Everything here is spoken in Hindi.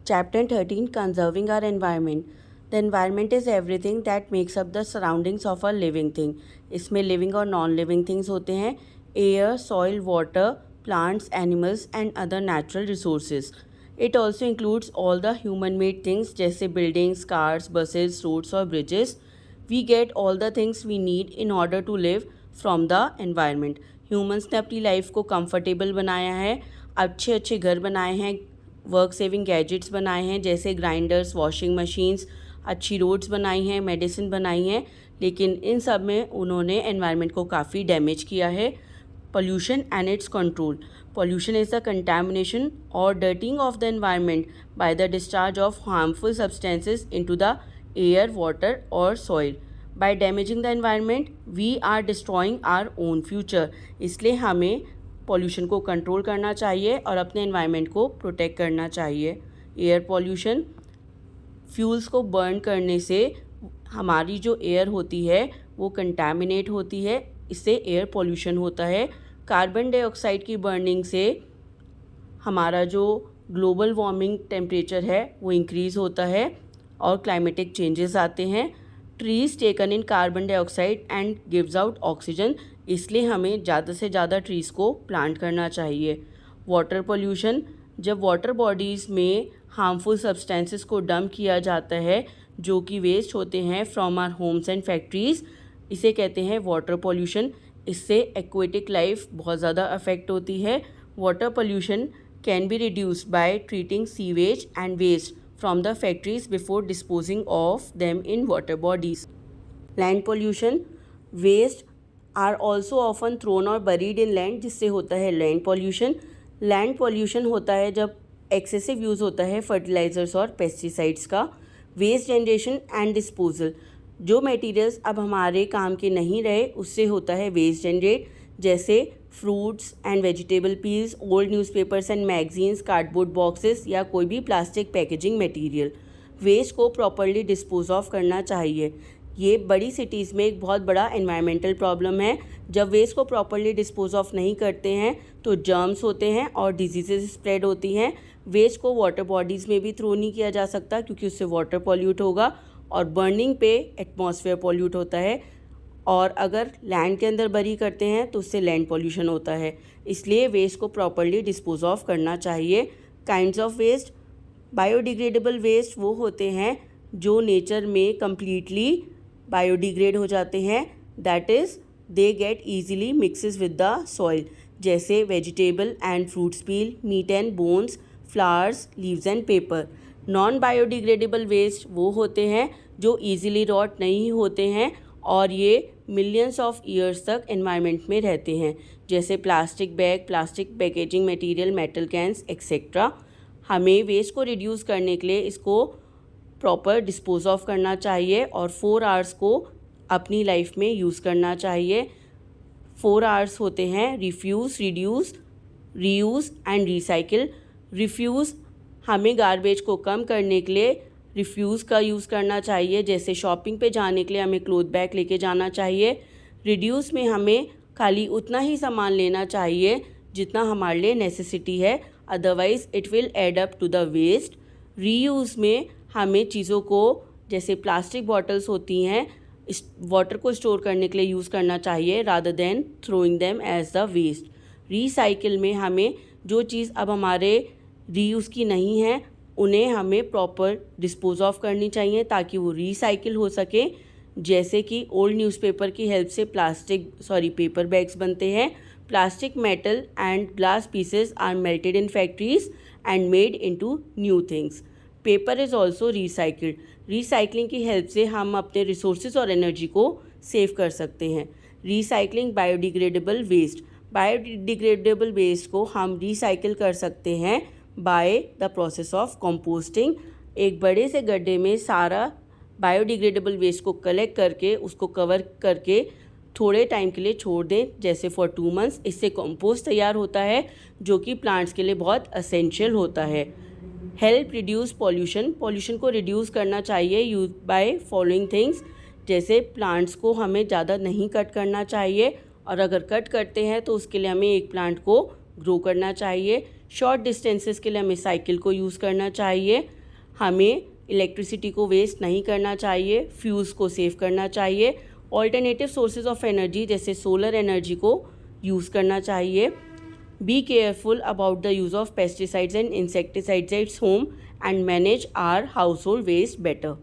Chapter 13, Conserving Our Environment. The environment is everything that makes up the surroundings of a living thing. इसमें living और non-living things होते हैं. Air, soil, water, plants, animals and other natural resources. It also includes all the human-made things जैसे buildings, cars, buses, roads और bridges. We get all the things we need in order to live from the environment. Humans ने अपनी लाइफ को comfortable बनाया है, अच्छे अच्छे घर बनाए हैं, वर्क सेविंग गैजेट्स बनाए हैं जैसे ग्राइंडर्स, वॉशिंग मशीन्स, अच्छी रोड्स बनाई हैं, मेडिसिन बनाई हैं, लेकिन इन सब में उन्होंने एनवायरनमेंट को काफ़ी डैमेज किया है. Pollution and its control. Pollution is the contamination और dirtying of the environment by the discharge of harmful substances into the air, water और soil. By damaging the environment we are destroying our own future. इसलिए हमें पॉल्यूशन को कंट्रोल करना चाहिए और अपने एनवायरनमेंट को प्रोटेक्ट करना चाहिए. Air pollution. फ्यूल्स को बर्न करने से हमारी जो एयर होती है वो कंटैमिनेट होती है, इससे एयर पॉल्यूशन होता है. कार्बन डाइऑक्साइड की बर्निंग से हमारा जो ग्लोबल वार्मिंग टेम्परेचर है वो इंक्रीज़ होता है और क्लाइमेटिक चेंजेस आते हैं. Trees taken in carbon dioxide and gives out oxygen. इसलिए हमें ज़्यादा से ज़्यादा ट्रीज़ को प्लांट करना चाहिए. Water pollution. जब वाटर बॉडीज़ में हार्मफुल सब्सटेंसेस को डंप किया जाता है जो कि वेस्ट होते हैं from our homes and factories, इसे कहते हैं वाटर पोल्यूशन. इससे एक्वेटिक लाइफ बहुत ज़्यादा अफेक्ट होती है. Water pollution can be reduced by treating sewage and waste from the factories before disposing of them in water bodies. Land pollution. Waste are also often thrown और बरीड इन लैंड, जिससे होता है लैंड पॉल्यूशन. लैंड पॉल्यूशन होता है जब एक्सेसिव यूज़ होता है फर्टिलाइज़र्स और पेस्टिसाइड्स का. Waste generation and disposal. जो मटेरियल्स अब हमारे काम के नहीं रहे उससे होता है वेस्ट जनरेट, जैसे fruits and vegetable peels, old newspapers and magazines, cardboard boxes या कोई भी प्लास्टिक पैकेजिंग मटेरियल. वेस्ट को प्रॉपरली डिस्पोज ऑफ करना चाहिए. ये बड़ी सिटीज़ में एक बहुत बड़ा एनवायरमेंटल प्रॉब्लम है. जब वेस्ट को प्रॉपरली डिस्पोज ऑफ नहीं करते हैं तो जर्म्स होते हैं और डिजीज़ेस स्प्रेड होती हैं. वेस्ट को वाटर बॉडीज़ में भी थ्रो नहीं किया जा सकता क्योंकि उससे वाटर पॉल्यूट होगा और बर्निंग पे एटमॉस्फेयर पॉल्यूट होता है. और अगर लैंड के अंदर बरी करते हैं तो उससे लैंड पॉल्यूशन होता है. इसलिए वेस्ट को प्रॉपरली डिस्पोज ऑफ करना चाहिए. Kinds of waste. Biodegradable waste वो होते हैं जो नेचर में कम्प्लीटली बायोडिग्रेड हो जाते हैं, that is they get easily mixes with the soil, जैसे vegetable and fruits peel, meat and bones, flowers, leaves and paper. Non biodegradable waste वो होते हैं जो ईजीली रॉट नहीं होते हैं और ये मिलियंस ऑफ ईयर्स तक एनवायरनमेंट में रहते हैं, जैसे plastic bag, plastic packaging material, metal cans etcetera. हमें वेस्ट को रिड्यूस करने के लिए इसको प्रॉपर डिस्पोज ऑफ करना चाहिए और 4 आवर्स को अपनी लाइफ में यूज़ करना चाहिए. 4 आवर्स होते हैं refuse, reduce, reuse and recycle. Refuse हमें गार्बेज को कम करने के लिए रिफ्यूज़ का यूज़ करना चाहिए, जैसे शॉपिंग पे जाने के लिए हमें क्लॉथ बैग लेके जाना चाहिए. रिड्यूस में हमें खाली उतना ही सामान लेना चाहिए जितना हमारे लिए नेसेसिटी है, otherwise it will add up to the waste. Reuse में हमें चीज़ों को, जैसे प्लास्टिक बॉटल्स होती हैं, इस वाटर को स्टोर करने के लिए यूज़ करना चाहिए rather than throwing them as the waste. Recycle में हमें जो चीज़ अब हमारे रीयूज़ की नहीं है उन्हें हमें प्रॉपर डिस्पोज ऑफ करनी चाहिए ताकि वो रीसाइकिल हो सके, जैसे कि ओल्ड न्यूज़पेपर की हेल्प से पेपर बैग्स बनते हैं. Plastic, metal and glass pieces are melted in factories and made into new things. Paper is also recycled. Recycling की हेल्प से हम अपने रिसोर्सेज और एनर्जी को सेव कर सकते हैं. Recycling biodegradable waste. Biodegradable waste को हम रिसाइकिल कर सकते हैं by the process of composting. एक बड़े से गड्ढे में सारा बायोडिग्रेडेबल वेस्ट को कलेक्ट करके उसको कवर करके थोड़े टाइम के लिए छोड़ दें, जैसे फॉर 2 मंथ्स. इससे कंपोस्ट तैयार होता है जो कि प्लांट्स के लिए बहुत असेंशियल होता है. Help reduce pollution. पॉल्यूशन को रिड्यूस करना चाहिए यूज बाय फॉलोइंग थिंग्स, जैसे प्लांट्स को हमें ज़्यादा नहीं कट करना चाहिए और अगर कट करते हैं तो उसके लिए हमें एक प्लांट को ग्रो करना चाहिए. शॉर्ट डिस्टेंसेस के लिए हमें साइकिल को यूज़ करना चाहिए, हमें इलेक्ट्रिसिटी को वेस्ट नहीं करना चाहिए, फ्यूज़ को सेव करना चाहिए, ऑल्टरनेटिव सोर्सेज ऑफ एनर्जी जैसे सोलर एनर्जी को यूज़ करना चाहिए। Be careful about the use of pesticides and insecticides at home and manage our household waste better.